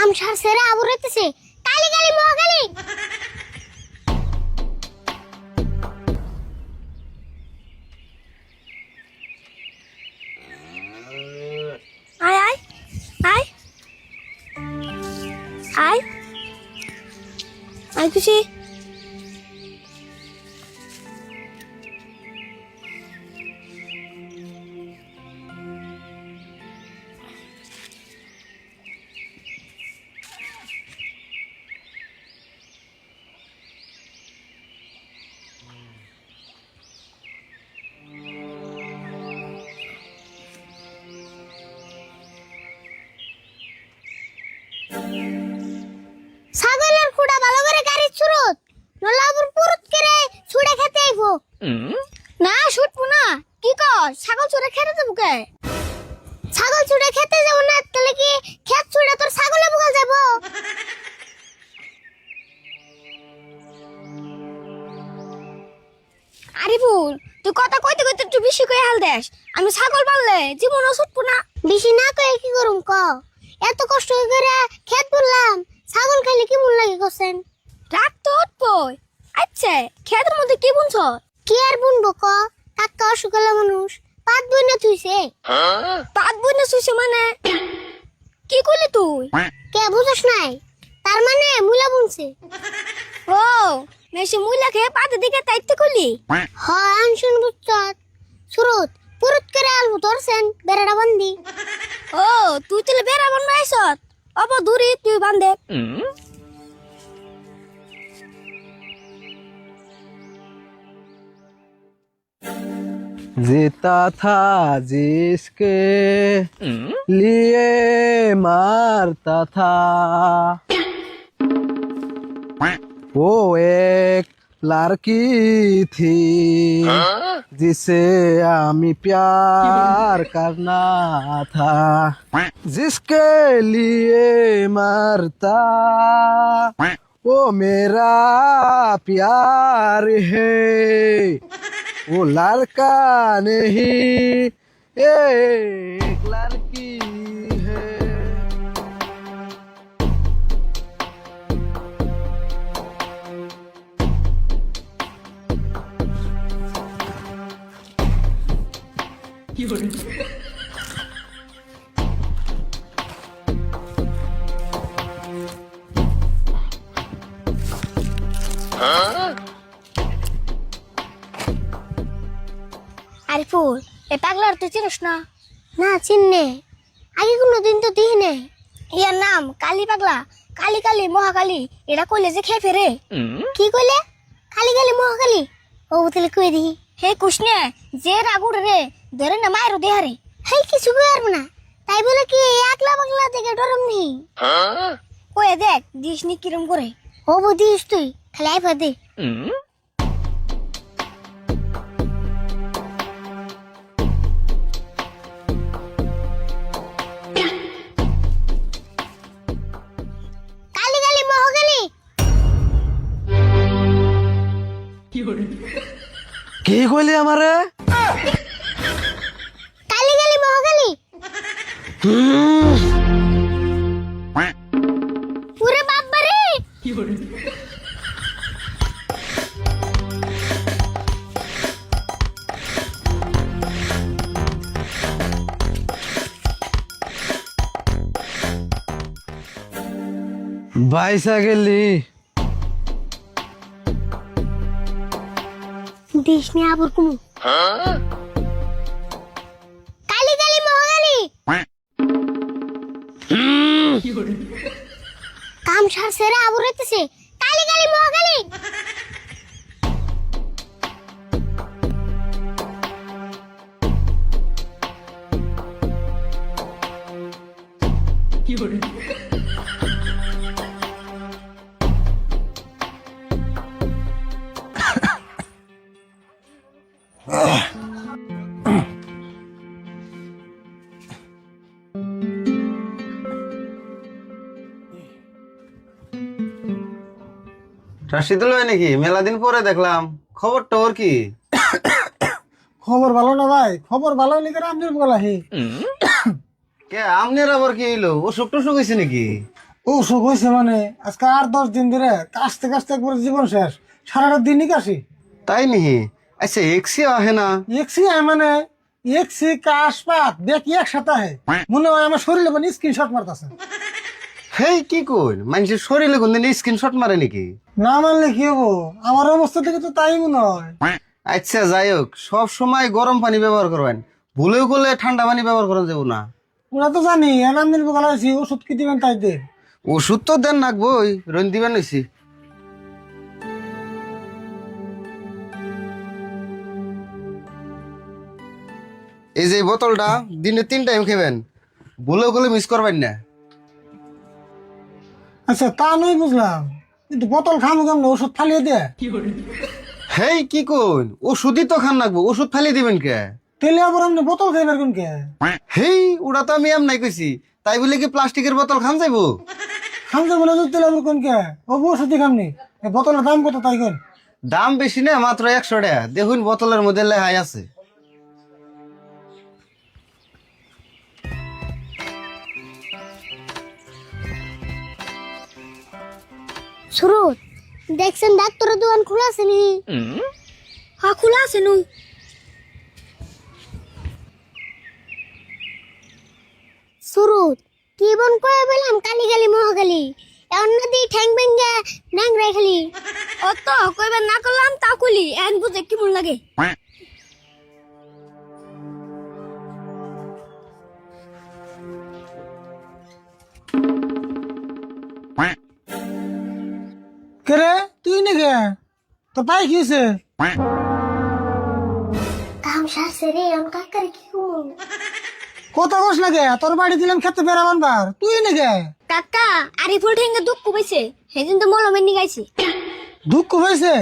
কাম সারছে রে আবু রইতেছে কালি কালি মহাকালি। আয় আয় আয় আয় আয় খুশি। ছাগলের খুঁড়া ভালো করে গাড়ি ছুরত নলাবুর পুরুত করে ছুড়ে খেতে আইবো। না ছুটবো না। কি কর ছাগল ছুড়ে খেতে যাবো কে? ছাগল ছুড়ে খেতে যাবো না তাহলে কি খেত ছুড়ে তোর ছাগলে বুকাল যাবো? আরে ভুল তুই কথা কইতে কইতে একটু বেশি কই হাল দেস। আমি ছাগল পাললে জীবনও ছুটবো না। বেশি না কই কি করুম ক? এত কষ্ট করে খেত বললাম ছাগল খাইলে কি মন লাগে কোসেন? রাত তো উঠবই। আচ্ছা খেতের মধ্যে কি বুনছ? কি আর বুনবো ক? কাকা অসুখলা মানুষ পাত বইনা থুইছে। পাত বইনা থুইছে মানে কি কইলি তুই? কে বুঝছ নাই? তার মানে মুলা বুনছে। ও মেশে মুলা খেয়ে পাতে দিকে তাইতে কইলি? হ্যাঁ আনশুন বুঝছত সুরত পুরুত করে আলবো ধরছেন বেড়াটা বান্ধি। ও তুই তাহলে বেড়া বান্ধা আইছত? অব দূরে তুই বান্ধে। जीता था जिसके लिए मारता था वो एक लड़की थी जिसे हमें प्यार करना था जिसके लिए मरता वो मेरा प्यार है वो लड़का नहीं एक लड़की है। আরে ফুল এ পাগলার তুই চিনিস না? না চিননে আগে কোনোদিন তো দিই নে। ইয়ার নাম কালী পাগলা। কালী কালী মহাকালী এটা কইলে যে খেয়ে ফেরে। কি কইলে? কালী কালী মহাকালী। ও তাহলে কই দিই। হে কুশনে যে রাগুড় রে ধরে না মায়ের দেহারে। হেই কিছু কইর না তাই বলে কি একলা পাগলা থেকে ডরম নি? কই দেখ দিস নি কিরম করে। ও দিস তুই খালি আইফা দে। কি কইলি আমারে? কালী কালী মহাকালী। পুরে বাবা রে। বাইসা গেলি দিস নি আবার কুমু। কালী কালী মহাকালী। কাম সারছে রে আবু রইতেছে কালী কালী মহাকালী। রাশিদুল ভাই নাকি? মেলা দিন পরে দেখলাম, খবর টবর কি? খবর ভালো না ভাই, খবর ভালো লিখে আমনের বলা হে। কে আমনের আবার কি হইলো? অসুখ টসুখ হয়েছে নাকি? অসুখ হয়েছে মানে আজকে 8-10 দিন ধরে কাশতে কাশতে একবার জীবন শেষ, সারাটা দিনই কাশি। তাই নিহি? আচ্ছা এক্সি আহে না? একসি আয় মানে একসি কাশ পাত দেখি একসাথে আহে, মনে হয় আমার শরীরে মানে স্ক্রিনশট মারতেছে। হেই কি কই, মানুষের শরীরে কোনদিন স্ক্রিনশট মারে নাকি? না মানলে কি হবো, আমার অবস্থা থেকে তো তাই মনে হয়। আচ্ছা যাই হোক, সব সময় গরম পানি ব্যবহার করবেন, ভুলেও করলে ঠান্ডা পানি ব্যবহার করা যাবো না। ওরা তো জানি এনাম দিন বলা হয়েছি, ওষুধ কি দিবেন তাই দে। ওষুধ তো দেন নাকবই, রইন দিবেন হইছি। এই যে এই বোতলটা দিনে 3 টাইম খাবেন, ভুলেও করলে মিস করবেন না। আচ্ছা তা নই বুঝলাম, কিন্তু বোতল খামো কেমন, ওষুধ ফালিয়ে দে। হেই কি কইন, ওষুধই তো খান নাকবো, ওষুধ ফালিয়ে দিবেন কে? তেলে আবার আপনি বোতল খাইবার কোন কে? হেই ওটা তো আমি এমনাই কইছি, তাই বলে কি প্লাস্টিকের বোতল খান যাইবো? খামতে বলে তো তেলে আবার কোন কে? ও ওষুধই খামনি, এই বোতলের দাম কত তাই কেন? দাম বেশি না, মাত্র 100 টাকা। দেখুন বোতলের মধ্যে লেহাই আছে। সুরত, দেখছেন ডাক্তারের দোকান খোলা আছে নি? হ্যাঁ খোলা আছে নু। সুরত, কি বন কয়ে বললাম কালি গালি মহাগালি, এখন নদী ঠ্যাং ভেঙ্গে ন্যাংরাই খালি। ও তো কইবার না করলাম তা কইলি, এখন বুঝে কেমন লাগে। কে রে তুই নাকি? তো পাই কি হয়েছে? কাম শাসে রে, এখন কাকার কি কমু? কথা কস লাগে, তোর বাড়ি দিলাম খেতে বেড়া বানবার, তুই নাকি? কাকা আরিফুল ঠেঙ্গে দুঃখ পাইছে, সেদিন তো মলমের নি গাইছে। দুঃখ হয়েছে?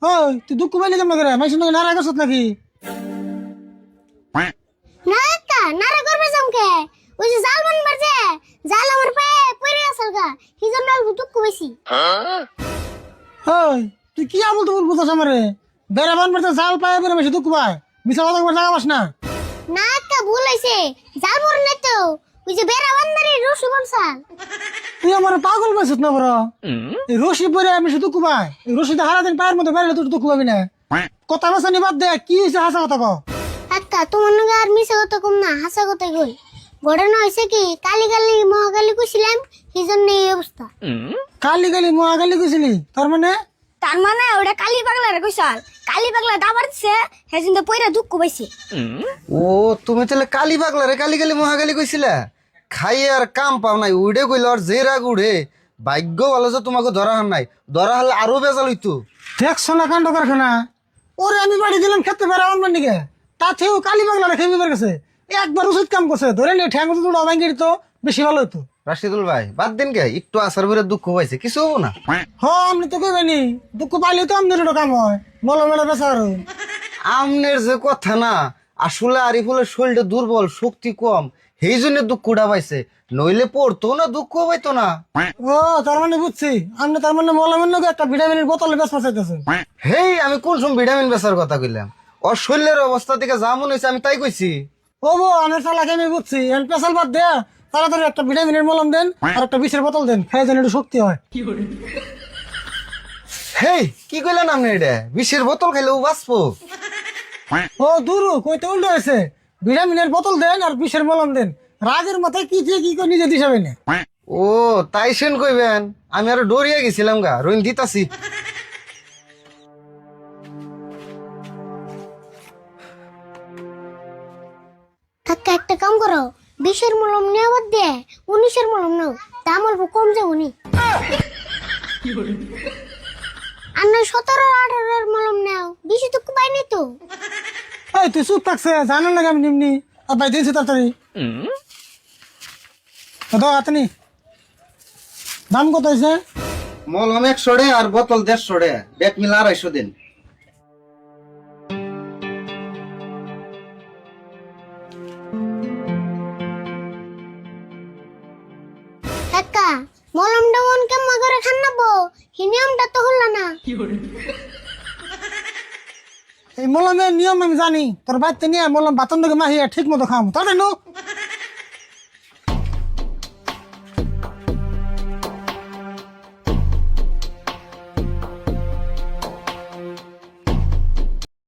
ওই তুই দুঃখ পাইলি কেমন করে? মাইসের নাকি নারায় গেছত নাকি? না কাকা, নারে করবে জমকে, ওই যে জাল বানবার যে, জাল আমার পায়ে পড়ে আছে গা, কি জন্য অল্প দুঃখ পাইছি। ওই তুই কি আমল তো বুঝাস আমারে? বেড়া বানবার তো জাল পায় বেড়ে বেশি দুঃখ পায়, মিশা কথা একবার জায়গা পাস না। না কাকা ভুল হইছে, জাল মর না তো, ওই যে বেড়া বান্দারে রসু বলছাল। তুই আমার পাগল পাইছিস না বড়? এই রশি পরে আমি শুধু দুঃখ পাই, এই রশিতে হারাদিন পায়ের মধ্যে বেড়ে তুই দুঃখ পাবি না। কথা বাসা নিবাদ দে, কি হয়েছে হাসা কথা কো। কাকা তোমার নাকি আর মিশা কথা কম না, হাসা কথাই কই। ঘটনা হয়েছে কি, কালি কালি মহাকালি কইছিলাম, সেই জন্য এই অবস্থা। কালি কালি মহাকালি কইছিলি, তার মানে? তার মানে ওটা কালি পাগলারে কইছাল, কালি পাগলা দাবার দিছে, সেদিন তো পইরা দুঃখ পাইছে। ও তুমি তাহলে কালি পাগলা রে কালি কালি মহাকালি কইছিলা? খাইয়ে আর কাম পাও নাই, উড়ে কইল আর যে রাগ উড়ে। ভাগ্য ভালো যে তোমাকে ধরা হার নাই, ধরা হলে আরো বেজাল হইতো। দেখছো না কাণ্ড কারখানা? ওরে আমি বাড়ি দিলাম খেতে বেড়া বানবার নিকে, তাতেও কালি পাগলা রেখে বের গেছে। একবার উচিত কাম করছে, ধরে নিয়ে ঠ্যাং তো ভাঙ্গি দিত, বেশি ভালো হতো। রাশিদুল ভাই বাদ দিন গে, একটু আসার বেড়ে দুঃখ পাইছে, কিছু হবো না। হ আপনি তো কইবেনি, দুঃখ পাইলে তো আমাদের এটা কাম হয়, বলো মেলা বেচার। আমনের যে কথা না, আসলে আরিফুলের শরীরটা দুর্বল, শক্তি কম, সেই জন্য দুঃখটা পাইছে, নইলে পড়তো না, দুঃখ পাইতো না। ও তার মানে বুঝছি, আপনি তার মানে মলামের লোক একটা ভিটামিনের বোতলে বেশ চাইতেছেন। হেই আমি কোন সময় ভিটামিন বেচার কথা কইলাম? ওর শরীরের অবস্থা থেকে যা মনে হয়েছে আমি তাই কইছি। ও বো আমি চালাকে আমি বুঝছি, এখন পেশাল বাদ দেয়া তাড়াতাড়ি একটা ভিটামিনের মলম দেন আর একটা বিষের বোতল দেন, খেয়ে যেন একটু শক্তি হয়। হেই কি কইলেন আপনি? এটা বিষের বোতল খাইলেও বাঁচবো? ও দূর কইতে উল্টো হয়েছে, ভিটামিনের বোতল দেন আর বিষের মলম দেন, রাগের মাথায় কি যে কি করে নিজে দিশাবে না। ও তাই সেন কইবেন, আমি আরো ডরিয়া গেছিলাম গা, রইন দিতাছি। কাকা একটা কাম করো, 20-এর মলম নেওয়া বাদ দিয়ে 19-এর মলম নাও, দাম অল্প কম যাবো নি। আর নয় 17-18-এর মলম নাও, 20 তো পাইনি তো। এই তুই চুপ থাকছে, জানার লাগে আমি নিমনি আর ভাই দিয়েছি তাড়াতাড়ি। আপনি দাম কত হয়েছে? মলম 100 টাকা আর বোতল 150 টাকা, ব্যাগ মিলা 250 দিন। কাকা মলমটা মন কেমন করে খান নাবো, এই নিয়মটা তো হলো না। এই মলমের নিয়ম আমি জানি, তোর বাড়িতে নিয়ে মলম বাতন থেকে মাহিয়া ঠিক মতো খাম, তাড়াতাড়ি